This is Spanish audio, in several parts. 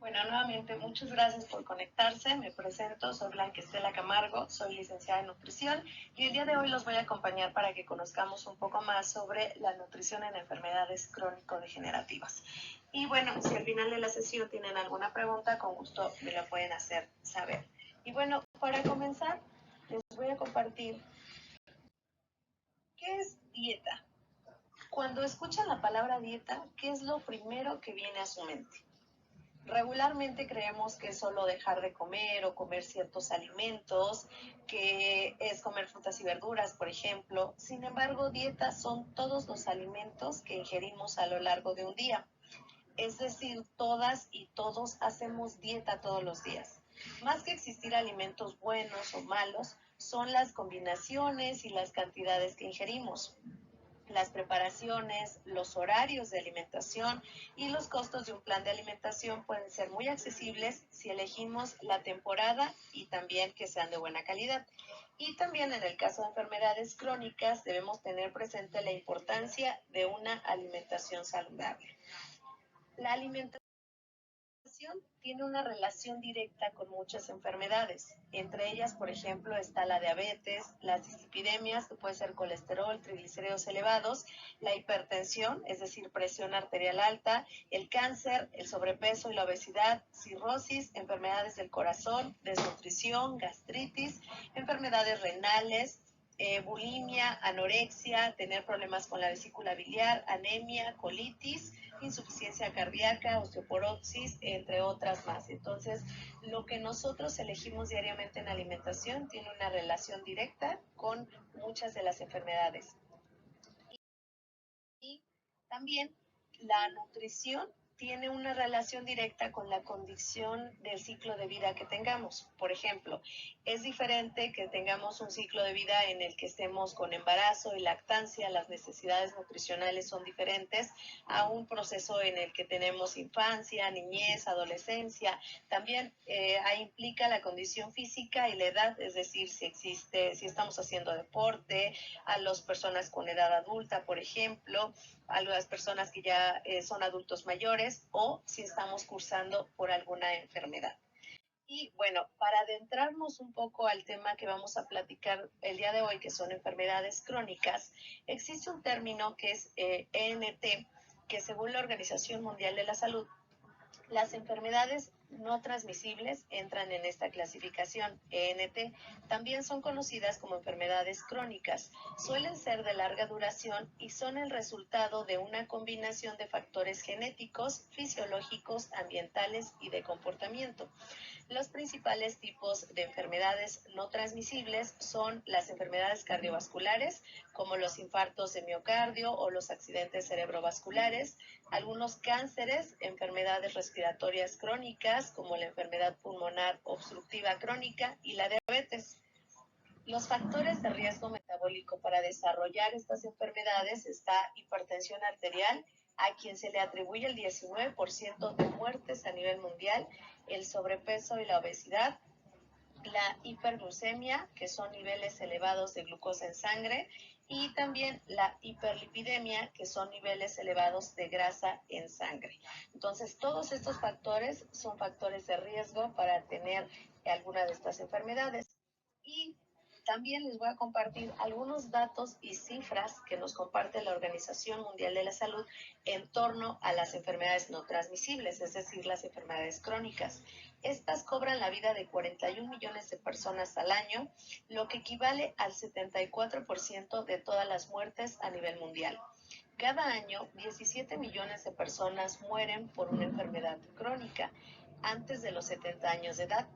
Bueno, nuevamente muchas gracias por conectarse. Me presento, soy Blanca Estela Camargo, soy licenciada en nutrición y el día de hoy los voy a acompañar para que conozcamos un poco más sobre la nutrición en enfermedades crónico-degenerativas. Y bueno, si al final de la sesión tienen alguna pregunta, con gusto me la pueden hacer saber. Y bueno, para comenzar, les voy a compartir qué es dieta. Cuando escuchan la palabra dieta, ¿qué es lo primero que viene a su mente? Regularmente creemos que es solo dejar de comer o comer ciertos alimentos, que es comer frutas y verduras, por ejemplo. Sin embargo, dietas son todos los alimentos que ingerimos a lo largo de un día. Es decir, todas y todos hacemos dieta todos los días. Más que existir alimentos buenos o malos, son las combinaciones y las cantidades que ingerimos. Las preparaciones, los horarios de alimentación y los costos de un plan de alimentación pueden ser muy accesibles si elegimos la temporada y también que sean de buena calidad. Y también en el caso de enfermedades crónicas debemos tener presente la importancia de una alimentación saludable. La alimentación tiene una relación directa con muchas enfermedades. Entre ellas, por ejemplo, está la diabetes, las dislipidemias, que puede ser colesterol, triglicéridos elevados, la hipertensión, es decir, presión arterial alta, el cáncer, el sobrepeso y la obesidad, cirrosis, enfermedades del corazón, desnutrición, gastritis, enfermedades renales, bulimia, anorexia, tener problemas con la vesícula biliar, anemia, colitis, insuficiencia cardíaca, osteoporosis, entre otras más. Entonces, lo que nosotros elegimos diariamente en alimentación tiene una relación directa con muchas de las enfermedades. Y también la nutrición tiene una relación directa con la condición del ciclo de vida que tengamos. Por ejemplo, es diferente que tengamos un ciclo de vida en el que estemos con embarazo y lactancia, las necesidades nutricionales son diferentes a un proceso en el que tenemos infancia, niñez, adolescencia. También implica la condición física y la edad, es decir, si estamos haciendo deporte, a las personas con edad adulta, por ejemplo, a las personas que ya son adultos mayores o si estamos cursando por alguna enfermedad. Y bueno, para adentrarnos un poco al tema que vamos a platicar el día de hoy, que son enfermedades crónicas, existe un término que es ENT, que según la Organización Mundial de la Salud, las enfermedades no transmisibles entran en esta clasificación ENT. También son conocidas como enfermedades crónicas. Suelen ser de larga duración y son el resultado de una combinación de factores genéticos, fisiológicos, ambientales y de comportamiento. Los principales tipos de enfermedades no transmisibles son las enfermedades cardiovasculares, como los infartos de miocardio o los accidentes cerebrovasculares, algunos cánceres, enfermedades respiratorias crónicas, como la enfermedad pulmonar obstructiva crónica y la diabetes. Los factores de riesgo metabólico para desarrollar estas enfermedades está hipertensión arterial, a quien se le atribuye el 19% de muertes a nivel mundial, el sobrepeso y la obesidad, la hiperglucemia, que son niveles elevados de glucosa en sangre, y también la hiperlipidemia, que son niveles elevados de grasa en sangre. Entonces, todos estos factores son factores de riesgo para tener alguna de estas enfermedades. Y también les voy a compartir algunos datos y cifras que nos comparte la Organización Mundial de la Salud en torno a las enfermedades no transmisibles, es decir, las enfermedades crónicas. Estas cobran la vida de 41 millones de personas al año, lo que equivale al 74% de todas las muertes a nivel mundial. Cada año, 17 millones de personas mueren por una enfermedad crónica antes de los 70 años de edad.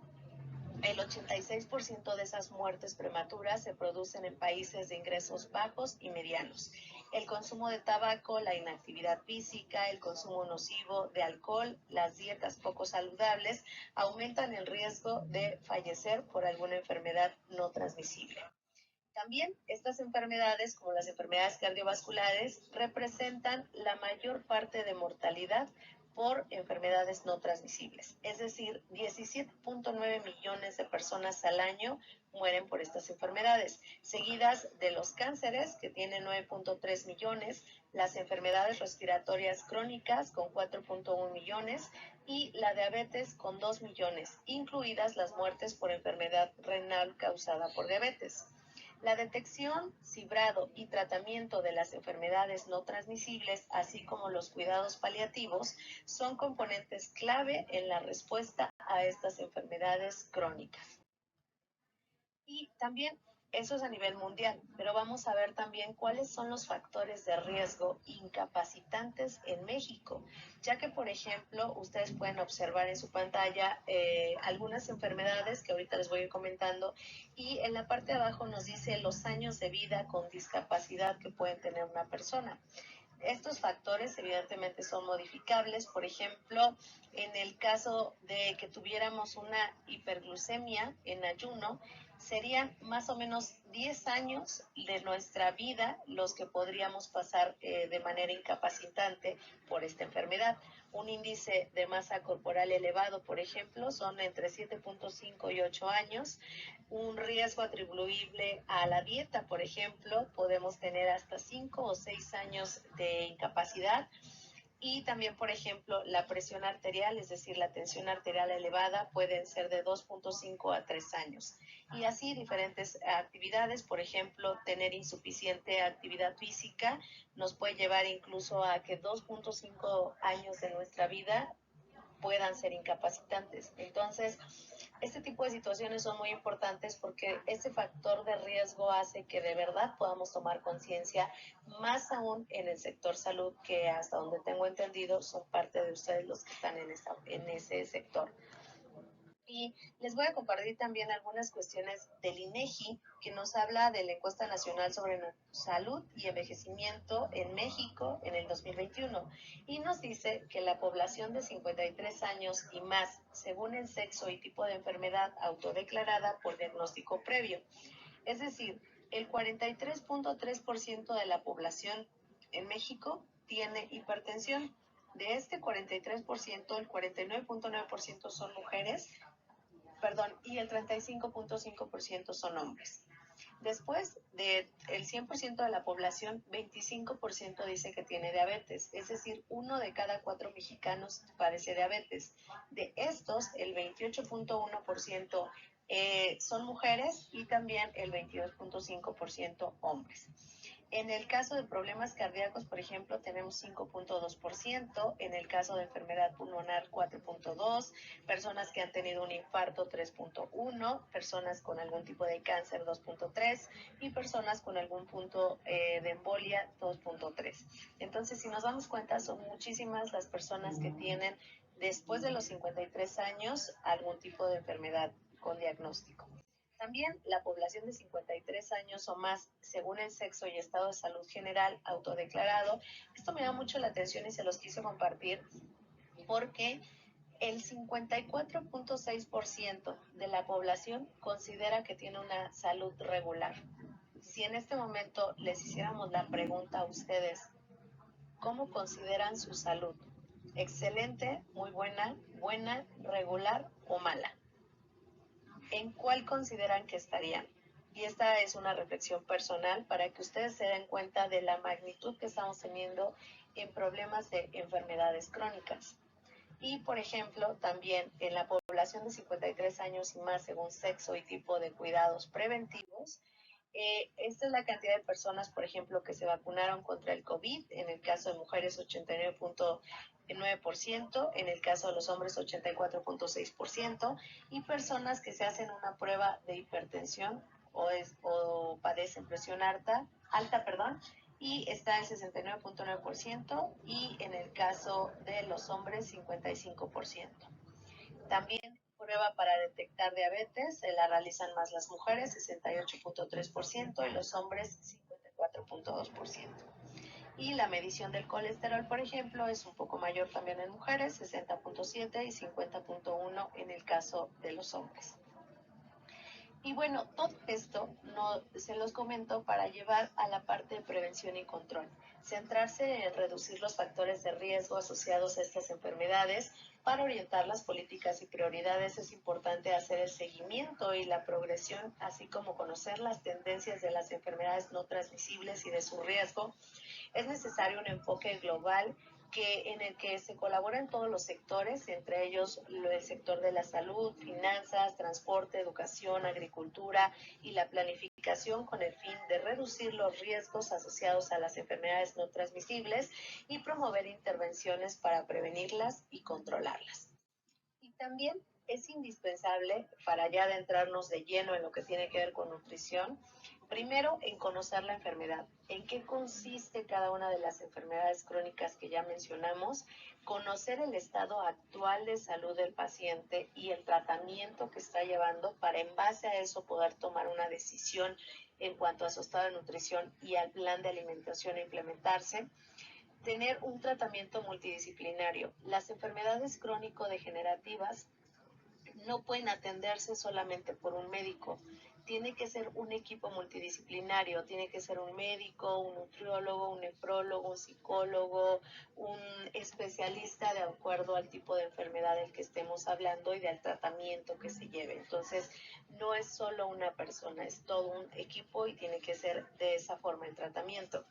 El 86% de esas muertes prematuras se producen en países de ingresos bajos y medianos. El consumo de tabaco, la inactividad física, el consumo nocivo de alcohol, las dietas poco saludables aumentan el riesgo de fallecer por alguna enfermedad no transmisible. También estas enfermedades, como las enfermedades cardiovasculares, representan la mayor parte de mortalidad por enfermedades no transmisibles. Es decir, 17.9 millones de personas al año mueren por estas enfermedades, seguidas de los cánceres, que tienen 9.3 millones, las enfermedades respiratorias crónicas con 4.1 millones y la diabetes con 2 millones, incluidas las muertes por enfermedad renal causada por diabetes. La detección, cibrado y tratamiento de las enfermedades no transmisibles, así como los cuidados paliativos, son componentes clave en la respuesta a estas enfermedades crónicas. Y también eso es a nivel mundial, pero vamos a ver también cuáles son los factores de riesgo incapacitantes en México, ya que, por ejemplo, ustedes pueden observar en su pantalla algunas enfermedades que ahorita les voy a ir comentando, y en la parte de abajo nos dice los años de vida con discapacidad que pueden tener una persona. Estos factores evidentemente son modificables. Por ejemplo, en el caso de que tuviéramos una hiperglucemia en ayuno, serían más o menos 10 años de nuestra vida los que podríamos pasar de manera incapacitante por esta enfermedad. Un índice de masa corporal elevado, por ejemplo, son entre 7.5 y 8 años. Un riesgo atribuible a la dieta, por ejemplo, podemos tener hasta 5 o 6 años de incapacidad. Y también, por ejemplo, la presión arterial, es decir, la tensión arterial elevada, pueden ser de 2.5 a 3 años. Y así diferentes actividades, por ejemplo, tener insuficiente actividad física nos puede llevar incluso a que 2.5 años de nuestra vida puedan ser incapacitantes. Entonces, este tipo de situaciones son muy importantes porque ese factor de riesgo hace que de verdad podamos tomar conciencia, más aún en el sector salud, que hasta donde tengo entendido son parte de ustedes los que están en ese sector. Y les voy a compartir también algunas cuestiones del INEGI que nos habla de la encuesta nacional sobre salud y envejecimiento en México en el 2021 y nos dice que la población de 53 años y más, según el sexo y tipo de enfermedad autodeclarada por diagnóstico previo, es decir, el 43.3% de la población en México tiene hipertensión. De este 43%, el 49.9% son mujeres, y el 35.5% son hombres. Después del 100% de la población, 25% dice que tiene diabetes, es decir, 1 de cada 4 mexicanos padece diabetes. De estos, el 28.1% son mujeres y también el 22.5% hombres. En el caso de problemas cardíacos, por ejemplo, tenemos 5.2%, en el caso de enfermedad pulmonar 4.2%, personas que han tenido un infarto 3.1%, personas con algún tipo de cáncer 2.3% y personas con algún punto de embolia 2.3%. Entonces, si nos damos cuenta, son muchísimas las personas que tienen después de los 53 años algún tipo de enfermedad con diagnóstico. También la población de 53 años o más, según el sexo y estado de salud general autodeclarado. Esto me da mucho la atención y se los quise compartir porque el 54.6% de la población considera que tiene una salud regular. Si en este momento les hiciéramos la pregunta a ustedes, ¿cómo consideran su salud? ¿Excelente, muy buena, buena, regular o mala? ¿En cuál consideran que estarían? Y esta es una reflexión personal para que ustedes se den cuenta de la magnitud que estamos teniendo en problemas de enfermedades crónicas. Y, por ejemplo, también en la población de 53 años y más, según sexo y tipo de cuidados preventivos, esta es la cantidad de personas, por ejemplo, que se vacunaron contra el COVID. En el caso de mujeres, 89.9%, en el caso de los hombres, 84.6%, y personas que se hacen una prueba de hipertensión o padecen presión alta, y está el 69.9%, y en el caso de los hombres, 55%. También prueba para detectar diabetes se la realizan más las mujeres, 68.3%, y los hombres, 54.2%. Y la medición del colesterol, por ejemplo, es un poco mayor también en mujeres, 60.7 y 50.1 en el caso de los hombres. Y bueno, todo esto se los comento para llevar a la parte de prevención y control. Centrarse en reducir los factores de riesgo asociados a estas enfermedades. Para orientar las políticas y prioridades es importante hacer el seguimiento y la progresión, así como conocer las tendencias de las enfermedades no transmisibles y de su riesgo. Es necesario un enfoque global en el que se colaboran todos los sectores, entre ellos el sector de la salud, finanzas, transporte, educación, agricultura y la planificación, con el fin de reducir los riesgos asociados a las enfermedades no transmisibles y promover intervenciones para prevenirlas y controlarlas. Y también es indispensable, para ya adentrarnos de lleno en lo que tiene que ver con nutrición, primero en conocer la enfermedad, en qué consiste cada una de las enfermedades crónicas que ya mencionamos, conocer el estado actual de salud del paciente y el tratamiento que está llevando, para en base a eso poder tomar una decisión en cuanto a su estado de nutrición y al plan de alimentación a implementarse. Tener un tratamiento multidisciplinario. Las enfermedades crónico-degenerativas no pueden atenderse solamente por un médico. Tiene que ser un equipo multidisciplinario, tiene que ser un médico, un nutriólogo, un nefrólogo, un psicólogo, un especialista de acuerdo al tipo de enfermedad del que estemos hablando y del tratamiento que se lleve. Entonces, no es solo una persona, es todo un equipo y tiene que ser de esa forma el tratamiento.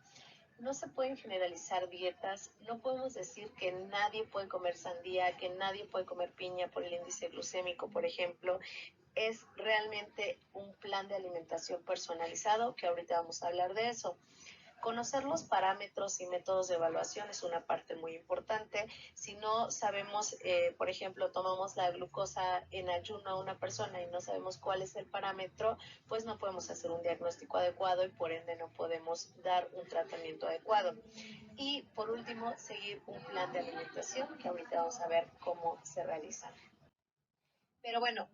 No se pueden generalizar dietas, no podemos decir que nadie puede comer sandía, que nadie puede comer piña por el índice glucémico, por ejemplo. Es realmente un plan de alimentación personalizado, que ahorita vamos a hablar de eso. Conocer los parámetros y métodos de evaluación es una parte muy importante. Si no sabemos, por ejemplo, tomamos la glucosa en ayuno a una persona y no sabemos cuál es el parámetro, pues no podemos hacer un diagnóstico adecuado y por ende no podemos dar un tratamiento adecuado. Y por último, seguir un plan de alimentación, que ahorita vamos a ver cómo se realiza. Pero bueno,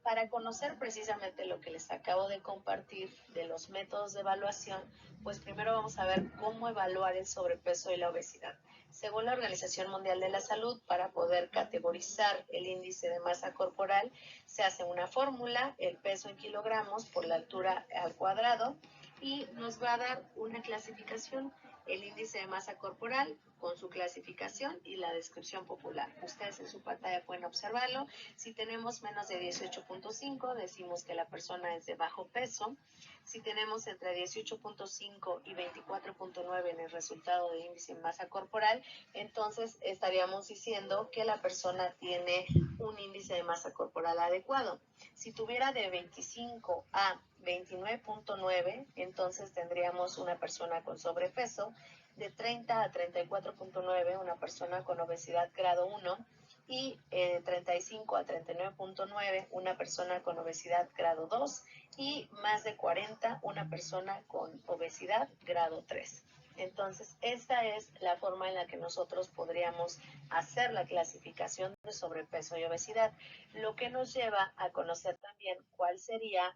para conocer precisamente lo que les acabo de compartir de los métodos de evaluación, pues primero vamos a ver cómo evaluar el sobrepeso y la obesidad. Según la Organización Mundial de la Salud, para poder categorizar el índice de masa corporal, se hace una fórmula, el peso en kilogramos por la altura al cuadrado, y nos va a dar una clasificación, el índice de masa corporal con su clasificación y la descripción popular. Ustedes en su pantalla pueden observarlo. Si tenemos menos de 18.5, decimos que la persona es de bajo peso. Si tenemos entre 18.5 y 24.9 en el resultado de índice de masa corporal, entonces estaríamos diciendo que la persona tiene un índice de masa corporal adecuado. Si tuviera de 25 a 29.9, entonces tendríamos una persona con sobrepeso. De 30 a 34.9, una persona con obesidad grado 1, y 35 a 39.9, una persona con obesidad grado 2, y más de 40, una persona con obesidad grado 3. Entonces, esta es la forma en la que nosotros podríamos hacer la clasificación de sobrepeso y obesidad, lo que nos lleva a conocer también cuál sería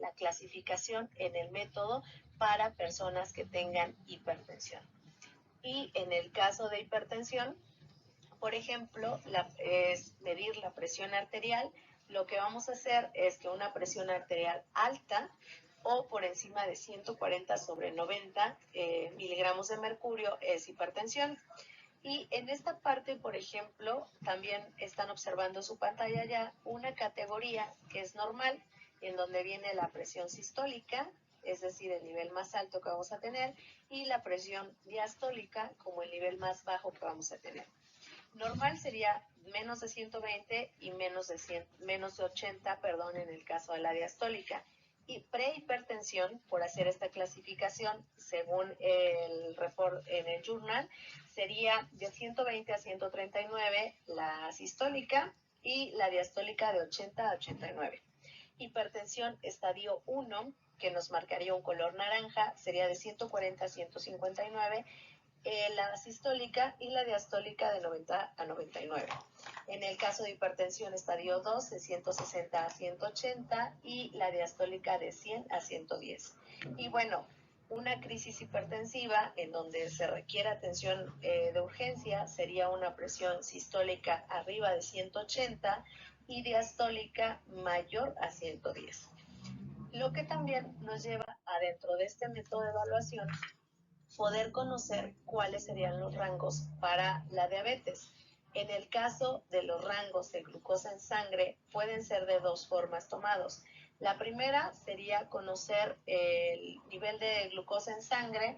la clasificación en el método para personas que tengan hipertensión. Y en el caso de hipertensión, por ejemplo, es medir la presión arterial. Lo que vamos a hacer es que una presión arterial alta o por encima de 140/90 miligramos de mercurio es hipertensión. Y en esta parte, por ejemplo, también están observando su pantalla ya una categoría que es normal, en donde viene la presión sistólica, es decir, el nivel más alto que vamos a tener, y la presión diastólica como el nivel más bajo que vamos a tener. Normal sería menos de 120 y menos de 80, en el caso de la diastólica. Y prehipertensión, por hacer esta clasificación, según el report en el journal, sería de 120 a 139 la sistólica y la diastólica de 80 a 89. Hipertensión estadio 1, que nos marcaría un color naranja, sería de 140 a 159, la sistólica, y la diastólica de 90 a 99. En el caso de hipertensión estadio 2, de 160 a 180, y la diastólica de 100 a 110. Y bueno, una crisis hipertensiva en donde se requiere atención de urgencia sería una presión sistólica arriba de 180 y diastólica mayor a 110. Lo que también nos lleva adentro de este método de evaluación poder conocer cuáles serían los rangos para la diabetes. En el caso de los rangos de glucosa en sangre, pueden ser de dos formas tomados. La primera sería conocer el nivel de glucosa en sangre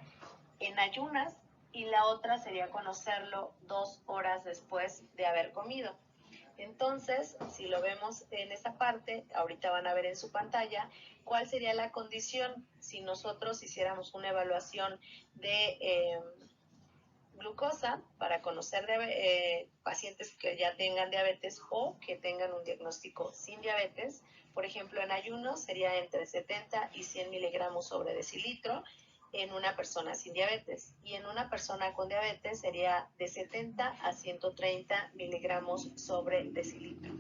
en ayunas y la otra sería conocerlo 2 horas después de haber comido. Entonces, si lo vemos en esta parte, ahorita van a ver en su pantalla, cuál sería la condición si nosotros hiciéramos una evaluación de glucosa para conocer pacientes que ya tengan diabetes o que tengan un diagnóstico sin diabetes. Por ejemplo, en ayunos sería entre 70 y 100 miligramos sobre decilitro en una persona sin diabetes, y en una persona con diabetes sería de 70 a 130 miligramos sobre decilitro.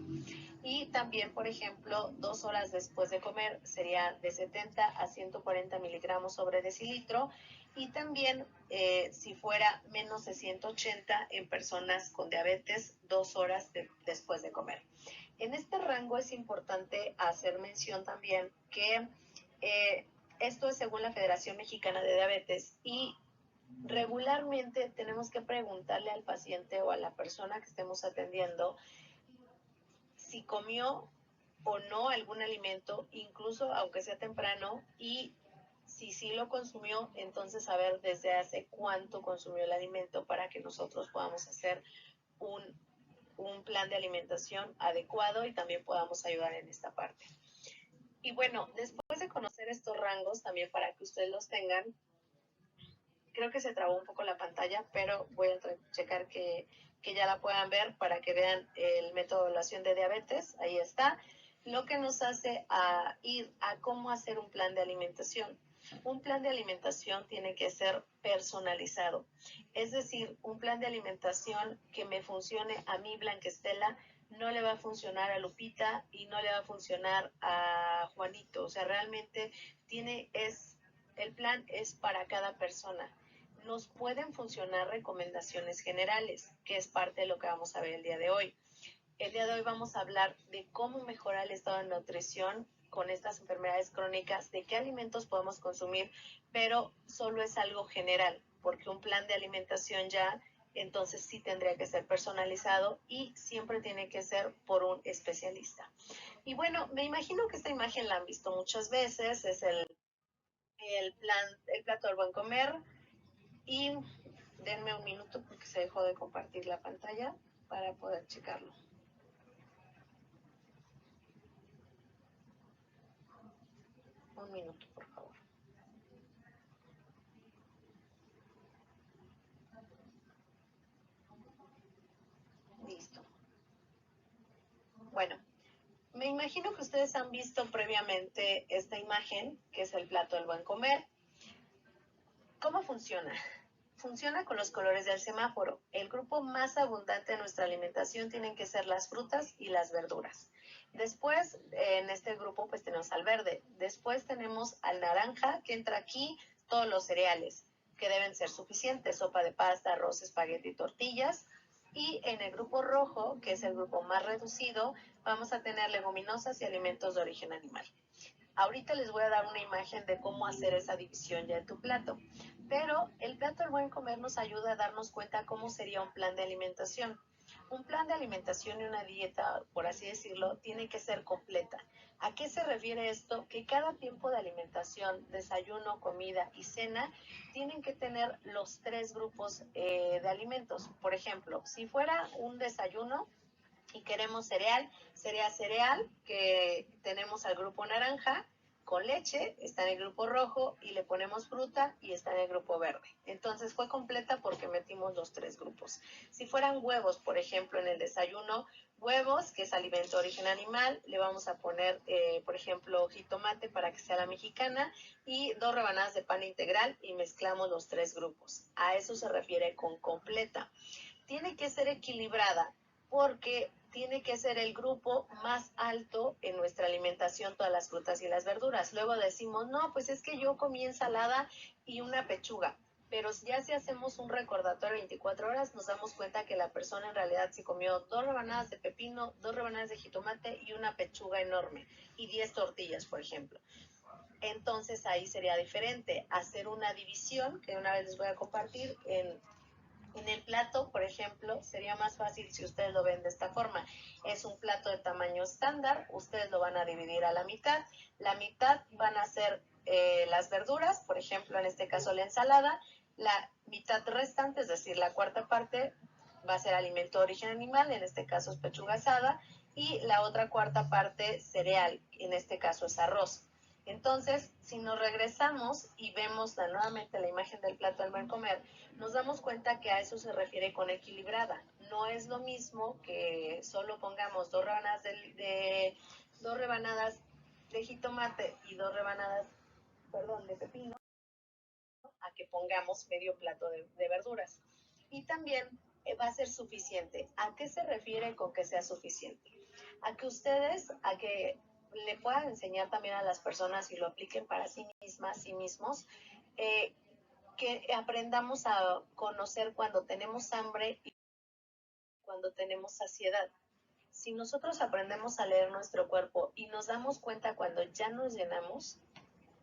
Y también, por ejemplo, 2 horas después de comer sería de 70 a 140 miligramos sobre decilitro, y también si fuera menos de 180 en personas con diabetes 2 horas después de comer. En este rango es importante hacer mención también que esto es según la Federación Mexicana de Diabetes, y regularmente tenemos que preguntarle al paciente o a la persona que estemos atendiendo si comió o no algún alimento, incluso aunque sea temprano, y si sí lo consumió, entonces saber desde hace cuánto consumió el alimento para que nosotros podamos hacer un plan de alimentación adecuado y también podamos ayudar en esta parte. Y bueno, después de conocer estos rangos, también para que ustedes los tengan, creo que se trabó un poco la pantalla, pero voy a checar que ya la puedan ver para que vean el método de evaluación de diabetes. Ahí está. Lo que nos hace a ir a cómo hacer un plan de alimentación. Un plan de alimentación tiene que ser personalizado. Es decir, un plan de alimentación que me funcione a mí, Blanquestela, no le va a funcionar a Lupita y no le va a funcionar a Juanito. O sea, realmente el plan es para cada persona. Nos pueden funcionar recomendaciones generales, que es parte de lo que vamos a ver el día de hoy. El día de hoy vamos a hablar de cómo mejorar el estado de nutrición con estas enfermedades crónicas, de qué alimentos podemos consumir, pero solo es algo general, porque un plan de alimentación ya entonces sí tendría que ser personalizado y siempre tiene que ser por un especialista. Y bueno, me imagino que esta imagen la han visto muchas veces, es el plato del buen comer. Y denme un minuto porque se dejó de compartir la pantalla para poder checarlo. Un minuto, por favor. Listo. Bueno, me imagino que ustedes han visto previamente esta imagen, que es el plato del buen comer. ¿Cómo funciona? Funciona con los colores del semáforo. El grupo más abundante de nuestra alimentación tienen que ser las frutas y las verduras. Después, en este grupo, pues tenemos al verde. Después tenemos al naranja, que entra aquí todos los cereales, que deben ser suficientes: sopa de pasta, arroz, espagueti, tortillas. Y en el grupo rojo, que es el grupo más reducido, vamos a tener leguminosas y alimentos de origen animal. Ahorita les voy a dar una imagen de cómo hacer esa división ya en tu plato. Pero el plato del buen comer nos ayuda a darnos cuenta cómo sería un plan de alimentación. Un plan de alimentación y una dieta, por así decirlo, tiene que ser completa. ¿A qué se refiere esto? Que cada tiempo de alimentación, desayuno, comida y cena, tienen que tener los 3 grupos de alimentos. Por ejemplo, si fuera un desayuno y queremos cereal, sería cereal, que tenemos al grupo naranja con leche, está en el grupo rojo, y le ponemos fruta y está en el grupo verde. Entonces fue completa porque metimos los 3 grupos. Si fueran huevos, por ejemplo, en el desayuno, huevos, que es alimento de origen animal, le vamos a poner, por ejemplo, jitomate para que sea la mexicana, y 2 rebanadas de pan integral, y mezclamos los 3 grupos. A eso se refiere con completa. Tiene que ser equilibrada porque tiene que ser el grupo más alto en nuestra alimentación, todas las frutas y las verduras. Luego decimos, no, pues es que yo comí ensalada y una pechuga. Pero ya si hacemos un recordatorio 24 horas, nos damos cuenta que la persona en realidad se comió 2 rebanadas de pepino, 2 rebanadas de jitomate y una pechuga enorme, y 10 tortillas, por ejemplo. Entonces ahí sería diferente hacer una división, que una vez les voy a compartir en el plato. Por ejemplo, sería más fácil si ustedes lo ven de esta forma. Es un plato de tamaño estándar, ustedes lo van a dividir a la mitad. La mitad van a ser las verduras, por ejemplo, en este caso la ensalada. La mitad restante, es decir, la cuarta parte, va a ser alimento de origen animal, en este caso es pechuga asada, y la otra cuarta parte cereal, en este caso es arroz. Entonces, si nos regresamos y vemos nuevamente la imagen del plato del buen comer, nos damos cuenta que a eso se refiere con equilibrada. No es lo mismo que solo pongamos dos rebanadas de jitomate y dos rebanadas, perdón, de pepino, a que pongamos medio plato de verduras. Y también va a ser suficiente. ¿A qué se refiere con que sea suficiente? A que le puedan enseñar también a las personas y lo apliquen para sí mismas, sí mismos, que aprendamos a conocer cuando tenemos hambre y cuando tenemos saciedad. Si nosotros aprendemos a leer nuestro cuerpo y nos damos cuenta cuando ya nos llenamos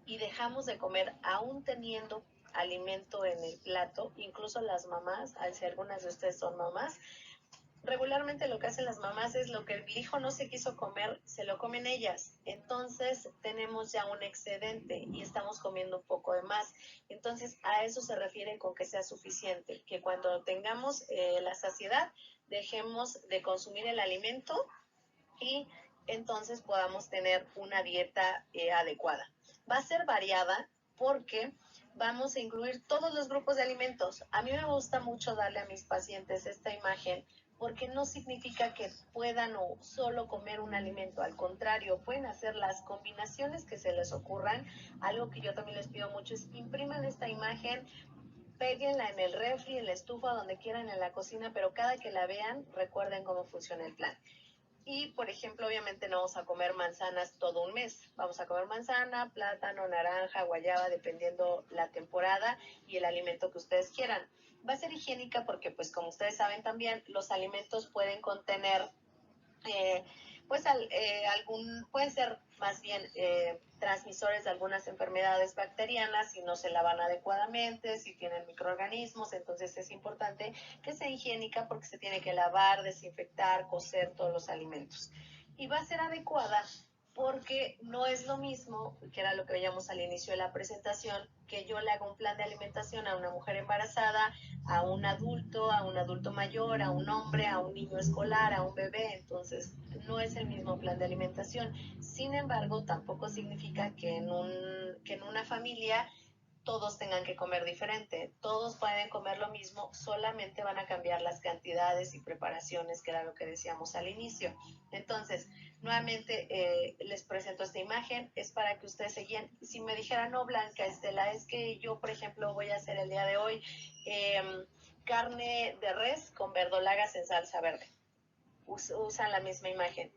y dejamos de comer aún teniendo alimento en el plato, incluso las mamás, si algunas de ustedes son mamás, regularmente lo que hacen las mamás es lo que el hijo no se quiso comer, se lo comen ellas. Entonces tenemos ya un excedente y estamos comiendo un poco de más. Entonces a eso se refiere con que sea suficiente, que cuando tengamos la saciedad dejemos de consumir el alimento y entonces podamos tener una dieta adecuada. Va a ser variada porque vamos a incluir todos los grupos de alimentos. A mí me gusta mucho darle a mis pacientes esta imagen porque no significa que puedan o solo comer un alimento, al contrario, pueden hacer las combinaciones que se les ocurran. Algo que yo también les pido mucho es impriman esta imagen, péguenla en el refri, en la estufa, donde quieran, en la cocina, pero cada que la vean, recuerden cómo funciona el plan. Y, por ejemplo, obviamente no vamos a comer manzanas todo un mes. Vamos a comer manzana, plátano, naranja, guayaba, dependiendo la temporada y el alimento que ustedes quieran. Va a ser higiénica porque, pues, como ustedes saben también, los alimentos pueden contener eh, pueden ser más bien transmisores de algunas enfermedades bacterianas si no se lavan adecuadamente, si tienen microorganismos. Entonces es importante que sea higiénica porque se tiene que lavar, desinfectar, cocer todos los alimentos. Y va a ser adecuada porque no es lo mismo, que era lo que veíamos al inicio de la presentación, que yo le haga un plan de alimentación a una mujer embarazada, a un adulto mayor, a un hombre, a un niño escolar, a un bebé. Entonces no es el mismo plan de alimentación. Sin embargo, tampoco significa que en una familia todos tengan que comer diferente, todos pueden comer lo mismo, solamente van a cambiar las cantidades y preparaciones, que era lo que decíamos al inicio. Entonces, nuevamente les presento esta imagen, es para que ustedes se guíen. Si me dijeran, no, Blanca, Estela, es que yo, por ejemplo, voy a hacer el día de hoy carne de res con verdolagas en salsa verde. Usan la misma imagen.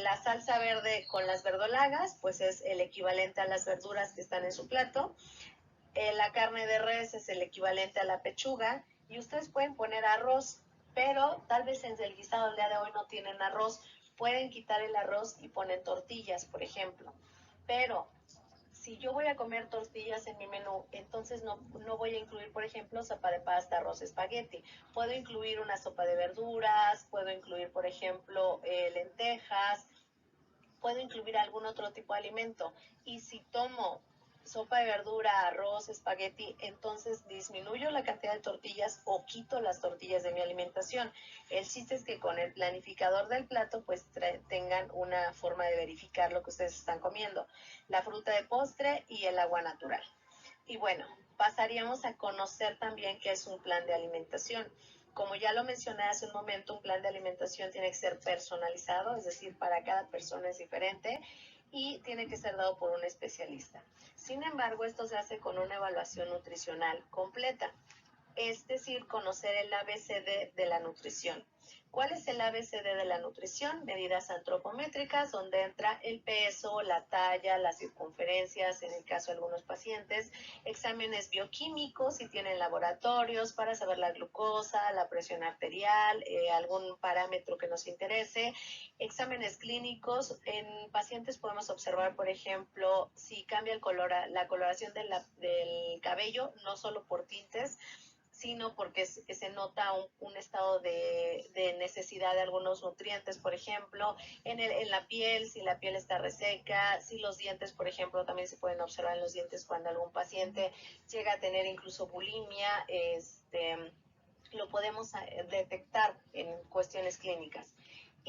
La salsa verde con las verdolagas, pues es el equivalente a las verduras que están en su plato. La carne de res es el equivalente a la pechuga y ustedes pueden poner arroz, pero tal vez en el guisado del día de hoy no tienen arroz. Pueden quitar el arroz y ponen tortillas, por ejemplo. Pero si yo voy a comer tortillas en mi menú, entonces no voy a incluir, por ejemplo, sopa de pasta, arroz, espagueti. Puedo incluir una sopa de verduras, puedo incluir, por ejemplo, lentejas, puedo incluir algún otro tipo de alimento. Y si tomo sopa de verdura, arroz, espagueti, entonces disminuyo la cantidad de tortillas o quito las tortillas de mi alimentación. El chiste es que con el planificador del plato pues tengan una forma de verificar lo que ustedes están comiendo. La fruta de postre y el agua natural. Y bueno, pasaríamos a conocer también qué es un plan de alimentación. Como ya lo mencioné hace un momento, un plan de alimentación tiene que ser personalizado, es decir, para cada persona es diferente y tiene que ser dado por un especialista. Sin embargo, esto se hace con una evaluación nutricional completa, es decir, conocer el ABCD de la nutrición. ¿Cuál es el ABCD de la nutrición? Medidas antropométricas, donde entra el peso, la talla, las circunferencias, en el caso de algunos pacientes, exámenes bioquímicos, si tienen laboratorios para saber la glucosa, la presión arterial, algún parámetro que nos interese, exámenes clínicos. En pacientes podemos observar, por ejemplo, si cambia la coloración del cabello, no solo por tintes, sino porque se nota un estado de necesidad de algunos nutrientes, por ejemplo, en la piel, si la piel está reseca, si los dientes, por ejemplo, también se pueden observar en los dientes cuando algún paciente llega a tener incluso bulimia, lo podemos detectar en cuestiones clínicas.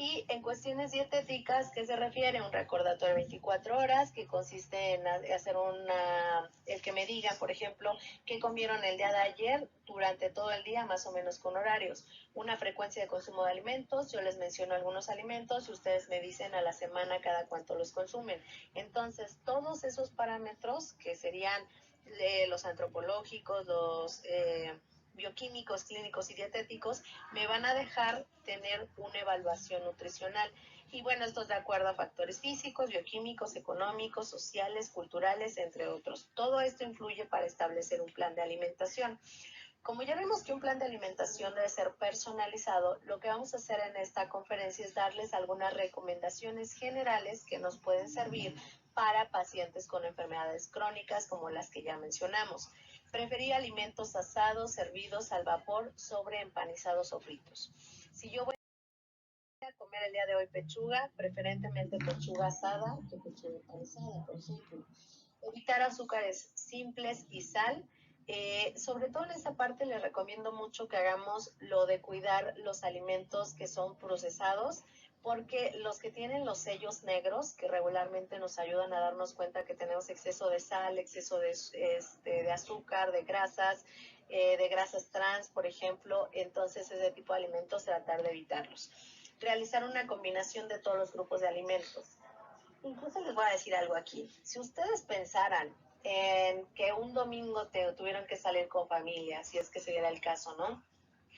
Y en cuestiones dietéticas, ¿qué se refiere? Un recordatorio de 24 horas que consiste en hacer el que me diga, por ejemplo, qué comieron el día de ayer durante todo el día, más o menos con horarios. Una frecuencia de consumo de alimentos, yo les menciono algunos alimentos y ustedes me dicen a la semana cada cuánto los consumen. Entonces, todos esos parámetros que serían los antropológicos, los bioquímicos, clínicos y dietéticos, me van a dejar tener una evaluación nutricional. Y bueno, esto es de acuerdo a factores físicos, bioquímicos, económicos, sociales, culturales, entre otros. Todo esto influye para establecer un plan de alimentación. Como ya vimos que un plan de alimentación debe ser personalizado, lo que vamos a hacer en esta conferencia es darles algunas recomendaciones generales que nos pueden servir para pacientes con enfermedades crónicas como las que ya mencionamos. Preferir alimentos asados, servidos al vapor, sobre empanizados o fritos. Si yo voy a comer el día de hoy pechuga, preferentemente pechuga asada que pechuga empanizada, por ejemplo. Evitar azúcares simples y sal. Sobre todo en esta parte les recomiendo mucho que hagamos lo de cuidar los alimentos que son procesados, porque los que tienen los sellos negros, que regularmente nos ayudan a darnos cuenta que tenemos exceso de sal, exceso de azúcar, de grasas trans, por ejemplo, entonces ese tipo de alimentos tratar de evitarlos. Realizar una combinación de todos los grupos de alimentos. Incluso les voy a decir algo aquí. Si ustedes pensaran en que un domingo tuvieron que salir con familia, si es que se diera el caso, ¿no?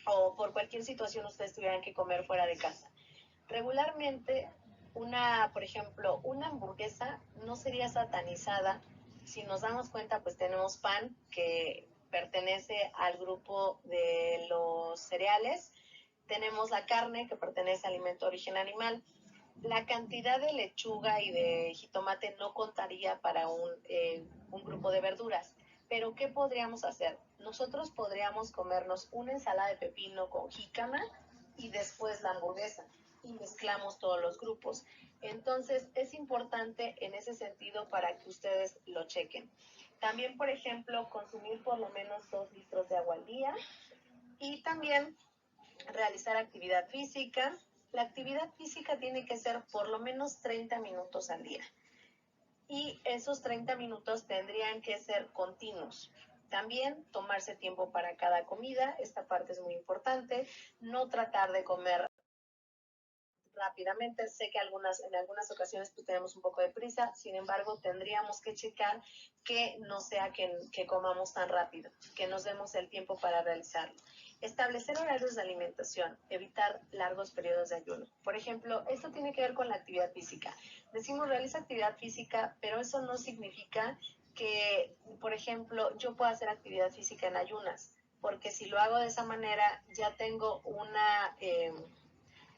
O por cualquier situación ustedes tuvieran que comer fuera de casa. Regularmente, por ejemplo, una hamburguesa no sería satanizada. Si nos damos cuenta, pues tenemos pan que pertenece al grupo de los cereales, tenemos la carne que pertenece al alimento de origen animal. La cantidad de lechuga y de jitomate no contaría para un grupo de verduras. Pero, ¿qué podríamos hacer? Nosotros podríamos comernos una ensalada de pepino con jícama y después la hamburguesa y mezclamos todos los grupos. Entonces, es importante en ese sentido para que ustedes lo chequen. También, por ejemplo, consumir por lo menos 2 litros de agua al día y también realizar actividad física. La actividad física tiene que ser por lo menos 30 minutos al día. Y esos 30 minutos tendrían que ser continuos. También tomarse tiempo para cada comida, esta parte es muy importante. No tratar de comer rápidamente. Sé que en algunas ocasiones pues, tenemos un poco de prisa, sin embargo, tendríamos que checar que no sea que comamos tan rápido, que nos demos el tiempo para realizarlo. Establecer horarios de alimentación, evitar largos periodos de ayuno. Por ejemplo, esto tiene que ver con la actividad física. Decimos realiza actividad física, pero eso no significa que, por ejemplo, yo pueda hacer actividad física en ayunas, porque si lo hago de esa manera, ya tengo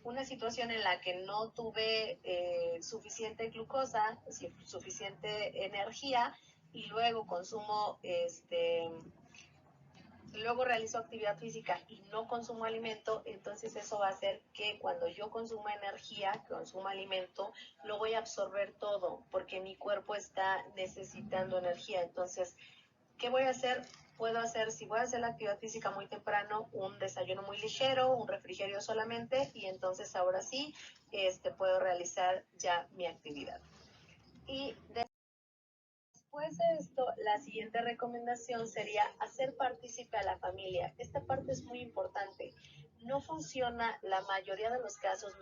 una situación en la que no tuve suficiente glucosa, suficiente energía, y luego luego realizo actividad física y no consumo alimento, entonces eso va a hacer que cuando yo consuma energía, consuma alimento, lo voy a absorber todo, porque mi cuerpo está necesitando energía. Entonces, ¿qué voy a hacer? Puedo hacer, si voy a hacer la actividad física muy temprano, un desayuno muy ligero, un refrigerio solamente, y entonces ahora sí puedo realizar ya mi actividad. Y después de esto, la siguiente recomendación sería hacer partícipe a la familia. Esta parte es muy importante. No funciona la mayoría de los casos,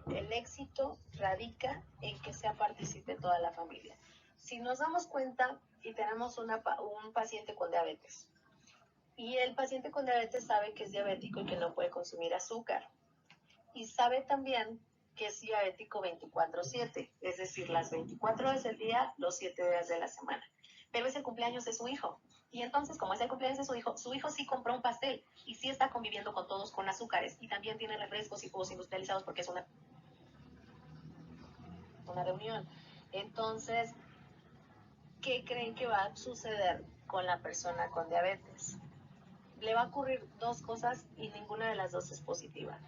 el éxito radica en que sea partícipe toda la familia. Si nos damos cuenta y tenemos un paciente con diabetes, y el paciente con diabetes sabe que es diabético y que no puede consumir azúcar, y sabe también que es diabético 24/7, es decir, las 24 horas del día, los 7 días de la semana. Pero es el cumpleaños de su hijo. Y entonces, como es el cumpleaños de su hijo sí compró un pastel y sí está conviviendo con todos con azúcares y también tiene refrescos y jugos industrializados porque es una reunión. Entonces, ¿qué creen que va a suceder con la persona con diabetes? le va a ocurrir dos cosas y ninguna de las dos es positiva.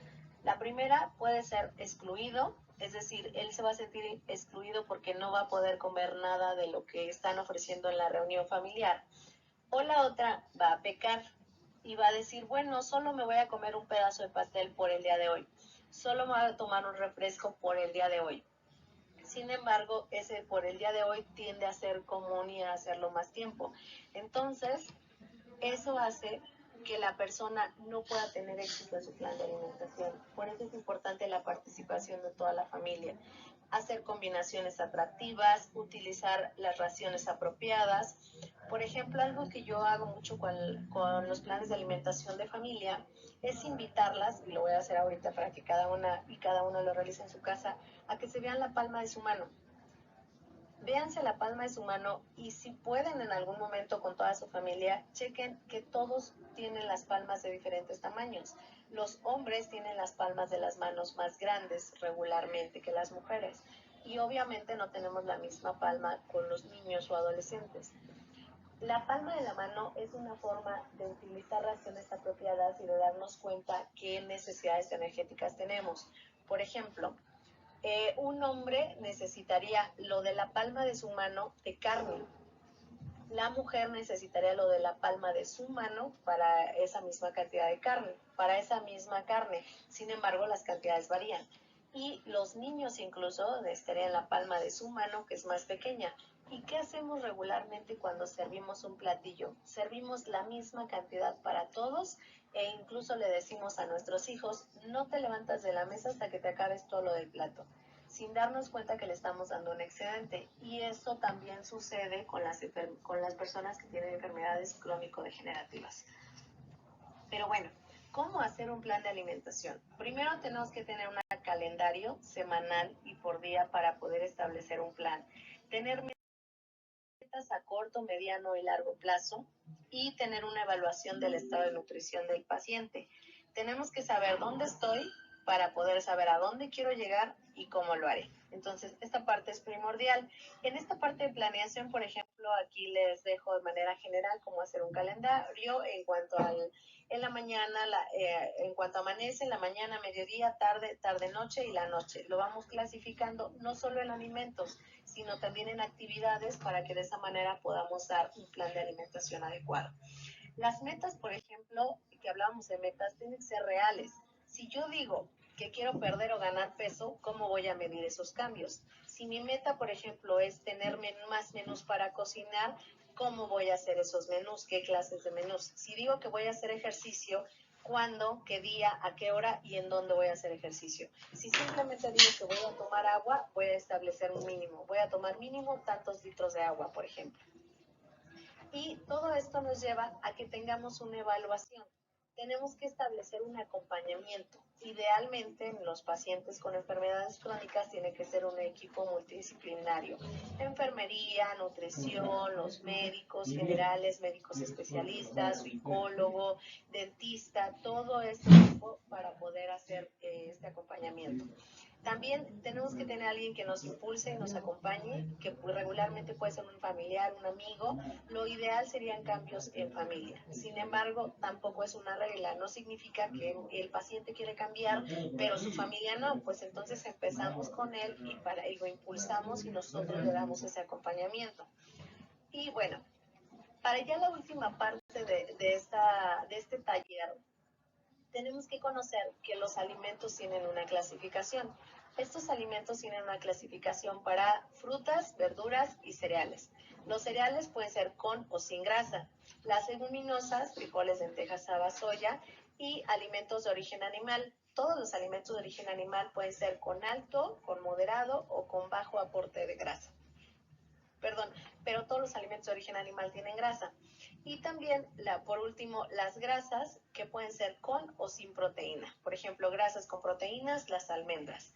La primera puede ser excluido, es decir, él se va a sentir excluido porque no va a poder comer nada de lo que están ofreciendo en la reunión familiar. O la otra va a pecar y va a decir, bueno, solo me voy a comer un pedazo de pastel por el día de hoy, solo me voy a tomar un refresco por el día de hoy. Sin embargo, ese por el día de hoy tiende a ser común y a hacerlo más tiempo. Entonces, eso hace que la persona no pueda tener éxito en su plan de alimentación. Por eso es importante la participación de toda la familia. Hacer combinaciones atractivas, utilizar las raciones apropiadas. Por ejemplo, algo que yo hago mucho con los planes de alimentación de familia es invitarlas, y lo voy a hacer ahorita para que cada una y cada uno lo realice en su casa, a que se vean la palma de su mano. Véanse la palma de su mano y si pueden en algún momento con toda su familia, chequen que todos tienen las palmas de diferentes tamaños. Los hombres tienen las palmas de las manos más grandes regularmente que las mujeres y obviamente no tenemos la misma palma con los niños o adolescentes. La palma de la mano es una forma de utilizar raciones apropiadas y de darnos cuenta qué necesidades energéticas tenemos. Por ejemplo, un hombre necesitaría lo de la palma de su mano de carne. La mujer necesitaría lo de la palma de su mano para esa misma cantidad de carne, para esa misma carne. Sin embargo, las cantidades varían. Y los niños incluso necesitarían la palma de su mano, que es más pequeña. ¿Y qué hacemos regularmente cuando servimos un platillo? Servimos la misma cantidad para todos e incluso le decimos a nuestros hijos, no te levantas de la mesa hasta que te acabes todo lo del plato, sin darnos cuenta que le estamos dando un excedente. Y eso también sucede con las personas que tienen enfermedades crónico-degenerativas. Pero bueno, ¿cómo hacer un plan de alimentación? Primero tenemos que tener un calendario semanal y por día para poder establecer un plan. Tener metas a corto, mediano y largo plazo y tener una evaluación del estado de nutrición del paciente. Tenemos que saber dónde estoy para poder saber a dónde quiero llegar y cómo lo haré. Entonces, esta parte es primordial. En esta parte de planeación, por ejemplo, aquí les dejo de manera general cómo hacer un calendario en cuanto en la mañana, en cuanto amanece, en la mañana, mediodía, tarde, tarde-noche y la noche. Lo vamos clasificando no solo en alimentos, sino también en actividades para que de esa manera podamos dar un plan de alimentación adecuado. Las metas, por ejemplo, que hablábamos de metas, tienen que ser reales. Si yo digo que quiero perder o ganar peso, ¿cómo voy a medir esos cambios? Si mi meta, por ejemplo, es tener más menús para cocinar, ¿cómo voy a hacer esos menús? ¿Qué clases de menús? Si digo que voy a hacer ejercicio, ¿cuándo, qué día, a qué hora y en dónde voy a hacer ejercicio? Si simplemente digo que voy a tomar agua, voy a establecer un mínimo. Voy a tomar mínimo tantos litros de agua, por ejemplo. Y todo esto nos lleva a que tengamos una evaluación. Tenemos que establecer un acompañamiento. Idealmente, en los pacientes con enfermedades crónicas tiene que ser un equipo multidisciplinario. Enfermería, nutrición, los médicos generales, médicos especialistas, psicólogo, dentista, todo este equipo para poder hacer este acompañamiento. También tenemos que tener a alguien que nos impulse y nos acompañe, que regularmente puede ser un familiar, un amigo. Lo ideal serían cambios en familia. Sin embargo, tampoco es una regla. No significa que el paciente quiere cambiar, pero su familia no. Pues entonces empezamos con él y lo impulsamos y nosotros le damos ese acompañamiento. Y bueno, para ya la última parte de este taller, tenemos que conocer que los alimentos tienen una clasificación. Estos alimentos tienen una clasificación para frutas, verduras y cereales. Los cereales pueden ser con o sin grasa. Las leguminosas, frijoles, lentejas, habas, soya y alimentos de origen animal. Todos los alimentos de origen animal pueden ser con alto, con moderado o con bajo aporte de grasa. Pero todos los alimentos de origen animal tienen grasa. Y también, por último, las grasas que pueden ser con o sin proteína. Por ejemplo, grasas con proteínas, las almendras.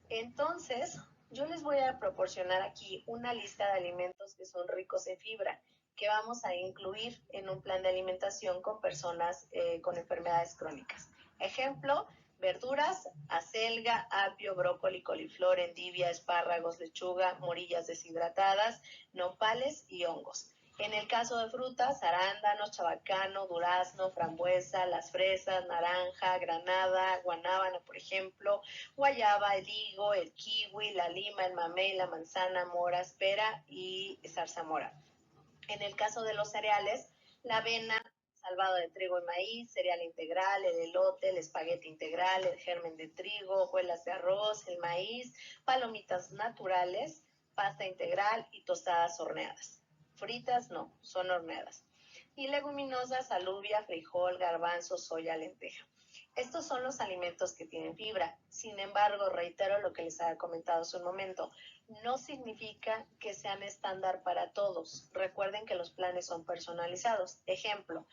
Entonces, yo les voy a proporcionar aquí una lista de alimentos que son ricos en fibra, que vamos a incluir en un plan de alimentación con personas con enfermedades crónicas. Ejemplo, verduras, acelga, apio, brócoli, coliflor, endivia, espárragos, lechuga, morillas deshidratadas, nopales y hongos. En el caso de frutas, arándanos, chabacano, durazno, frambuesa, las fresas, naranja, granada, guanábana, por ejemplo, guayaba, el higo, el kiwi, la lima, el mamey, la manzana, moras, pera y zarzamora. En el caso de los cereales, la avena, salvado de trigo y maíz, cereal integral, el elote, el espagueti integral, el germen de trigo, hojuelas de arroz, el maíz, palomitas naturales, pasta integral y tostadas horneadas. Fritas no, son horneadas. Y leguminosas, alubia, frijol, garbanzo, soya, lenteja. Estos son los alimentos que tienen fibra. Sin embargo, reitero lo que les había comentado hace un momento, no significa que sean estándar para todos. Recuerden que los planes son personalizados. Ejemplo,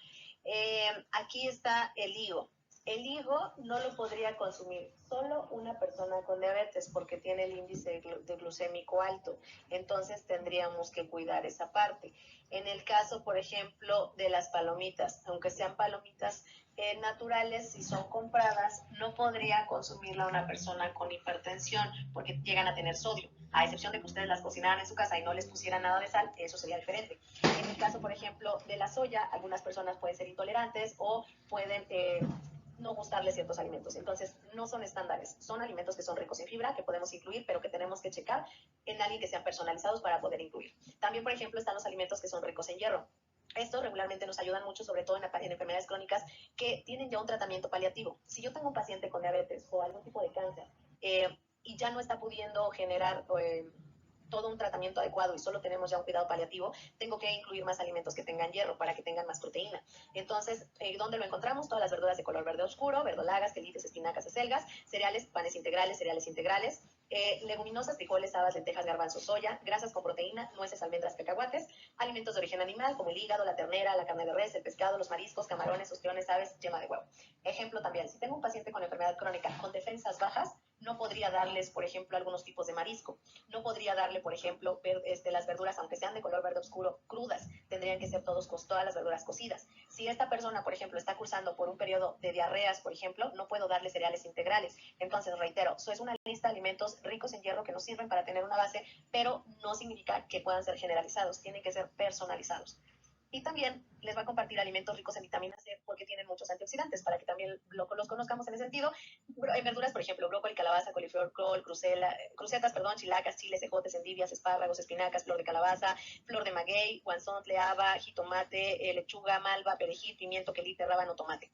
aquí está el higo. El higo no lo podría consumir solo una persona con diabetes porque tiene el índice de glucémico alto. Entonces tendríamos que cuidar esa parte. En el caso, por ejemplo, de las palomitas, aunque sean palomitas naturales, si son compradas, no podría consumirla una persona con hipertensión porque llegan a tener sodio. A excepción de que ustedes las cocinaran en su casa y no les pusieran nada de sal, eso sería diferente. En el caso, por ejemplo, de la soya, algunas personas pueden ser intolerantes o pueden no gustarles ciertos alimentos. Entonces, no son estándares, son alimentos que son ricos en fibra, que podemos incluir, pero que tenemos que checar en alguien que sean personalizados para poder incluir. También, por ejemplo, están los alimentos que son ricos en hierro. Estos regularmente nos ayudan mucho, sobre todo en enfermedades crónicas que tienen ya un tratamiento paliativo. Si yo tengo un paciente con diabetes o algún tipo de cáncer y ya no está pudiendo generar todo un tratamiento adecuado y solo tenemos ya un cuidado paliativo, tengo que incluir más alimentos que tengan hierro para que tengan más proteína. Entonces, ¿dónde lo encontramos? Todas las verduras de color verde oscuro, verdolagas, quelites, espinacas, acelgas, cereales, panes integrales, leguminosas, frijoles, habas, lentejas, garbanzos, soya, grasas con proteína, nueces, almendras, cacahuates, alimentos de origen animal como el hígado, la ternera, la carne de res, el pescado, los mariscos, camarones, ostiones, aves, yema de huevo. Ejemplo también, si tengo un paciente con enfermedad crónica con defensas bajas, no podría darles, por ejemplo, algunos tipos de marisco. No podría darle, por ejemplo, las verduras, aunque sean de color verde oscuro, crudas. Tendrían que ser todas las verduras cocidas. Si esta persona, por ejemplo, está cursando por un periodo de diarreas, por ejemplo, no puedo darle cereales integrales. Entonces, reitero, eso es una lista de alimentos ricos en hierro que nos sirven para tener una base, pero no significa que puedan ser generalizados, tienen que ser personalizados. Y también les va a compartir alimentos ricos en vitamina C porque tienen muchos antioxidantes, para que también los conozcamos en ese sentido. En verduras, por ejemplo, brócoli, calabaza, coliflor, col, crucetas, chilacas, chiles, ejotes, endivias, espárragos, espinacas, flor de calabaza, flor de maguey, guanzontle, haba, jitomate, lechuga, malva, perejil, pimiento, quelite, rábano, tomate.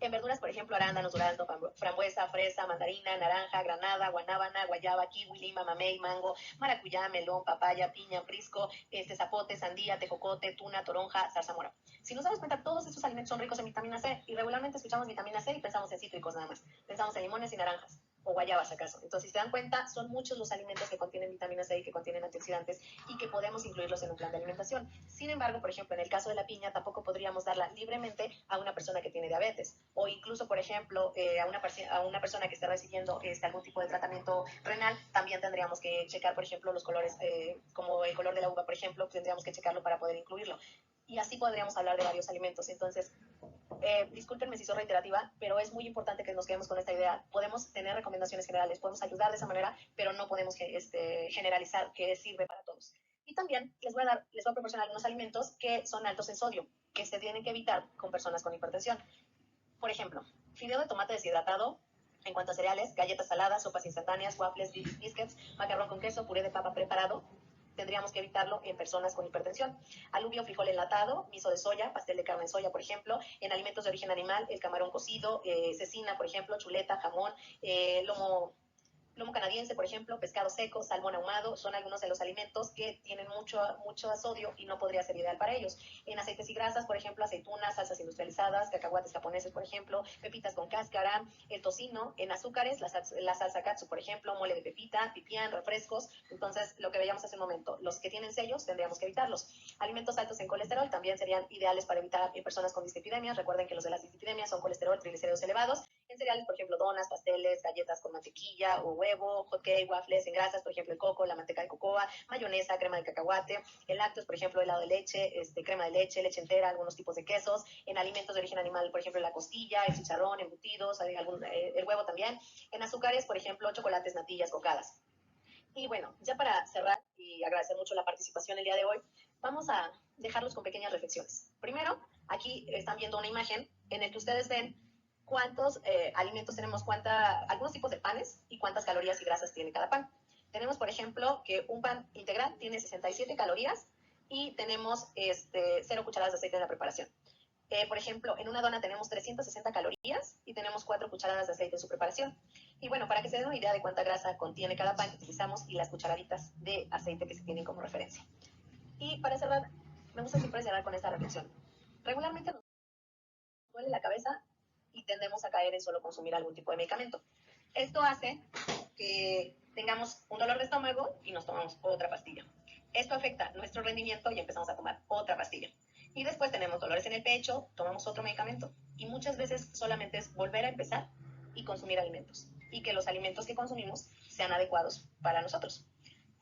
En verduras, por ejemplo, arándanos, durazno, frambuesa, fresa, mandarina, naranja, granada, guanábana, guayaba, kiwi, lima, mamey, mango, maracuyá, melón, papaya, piña, frisco, zapote, sandía, tejocote, tuna, toronja, zarzamora. Si nos damos cuenta, todos estos alimentos son ricos en vitamina C y regularmente escuchamos vitamina C y pensamos en cítricos nada más. Pensamos en limones y naranjas o guayabas acaso. Entonces, si se dan cuenta, son muchos los alimentos que contienen vitamina C y que contienen antioxidantes y que podemos incluirlos en un plan de alimentación. Sin embargo, por ejemplo, en el caso de la piña, tampoco podríamos darla libremente a una persona que tiene diabetes o incluso, por ejemplo, a una persona que está recibiendo algún tipo de tratamiento renal, también tendríamos que checar, por ejemplo, los colores, como el color de la uva, por ejemplo, tendríamos que checarlo para poder incluirlo. Y así podríamos hablar de varios alimentos. Entonces, discúlpenme si soy reiterativa, pero es muy importante que nos quedemos con esta idea. Podemos tener recomendaciones generales, podemos ayudar de esa manera, pero no podemos generalizar que sirve para todos. Y también les voy a proporcionar algunos alimentos que son altos en sodio, que se tienen que evitar con personas con hipertensión. Por ejemplo, fideo de tomate deshidratado. En cuanto a cereales, galletas saladas, sopas instantáneas, waffles, biscuits, macarrón con queso, puré de papa preparado, tendríamos que evitarlo en personas con hipertensión. Alubio, frijol enlatado, miso de soya, pastel de carne de soya, por ejemplo. En alimentos de origen animal, el camarón cocido, cecina, por ejemplo, chuleta, jamón, lomo canadiense, por ejemplo, pescado seco, salmón ahumado, son algunos de los alimentos que tienen mucho sodio y no podría ser ideal para ellos. En aceites y grasas, por ejemplo, aceitunas, salsas industrializadas, cacahuates japoneses, por ejemplo, pepitas con cáscara, el tocino. En azúcares, la salsa katsu, por ejemplo, mole de pepita, pipián, refrescos. Entonces, lo que veíamos hace un momento, los que tienen sellos tendríamos que evitarlos. Alimentos altos en colesterol también serían ideales para evitar en personas con dislipidemias. Recuerden que los de las dislipidemias son colesterol, triglicéridos elevados. En cereales, por ejemplo, donas, pasteles, galletas con mantequilla o huevo, hot cake, waffles. En grasas, por ejemplo, el coco, la manteca de cocoa, mayonesa, crema de cacahuate. En lácteos, por ejemplo, helado de leche, crema de leche, leche entera, algunos tipos de quesos. En alimentos de origen animal, por ejemplo, la costilla, el chicharrón, embutidos, el huevo también. En azúcares, por ejemplo, chocolates, natillas, cocadas. Y bueno, ya para cerrar y agradecer mucho la participación el día de hoy, vamos a dejarlos con pequeñas reflexiones. Primero, aquí están viendo una imagen en la que ustedes ven cuántos alimentos tenemos, algunos tipos de panes y cuántas calorías y grasas tiene cada pan. Tenemos, por ejemplo, que un pan integral tiene 67 calorías y tenemos 0 cucharadas de aceite en la preparación. Por ejemplo, en una dona tenemos 360 calorías y tenemos 4 cucharadas de aceite en su preparación. Y bueno, para que se den una idea de cuánta grasa contiene cada pan, utilizamos y las cucharaditas de aceite que se tienen como referencia. Y para cerrar, me gusta siempre cerrar con esta reflexión. Regularmente nos duele la cabeza y tendemos a caer en solo consumir algún tipo de medicamento. Esto hace que tengamos un dolor de estómago y nos tomamos otra pastilla. Esto afecta nuestro rendimiento y empezamos a tomar otra pastilla. Y después tenemos dolores en el pecho, tomamos otro medicamento. Y muchas veces solamente es volver a empezar y consumir alimentos. Y que los alimentos que consumimos sean adecuados para nosotros.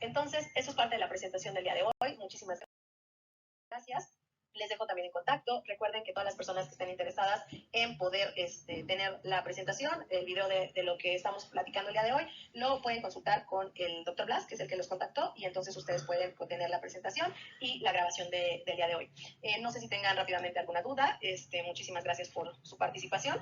Entonces, eso es parte de la presentación del día de hoy. Muchísimas gracias. Les dejo también en contacto. Recuerden que todas las personas que estén interesadas en poder tener la presentación, el video de lo que estamos platicando el día de hoy, lo pueden consultar con el Dr. Blas, que es el que los contactó, y entonces ustedes pueden tener la presentación y la grabación del día de hoy. No sé si tengan rápidamente alguna duda. Muchísimas gracias por su participación.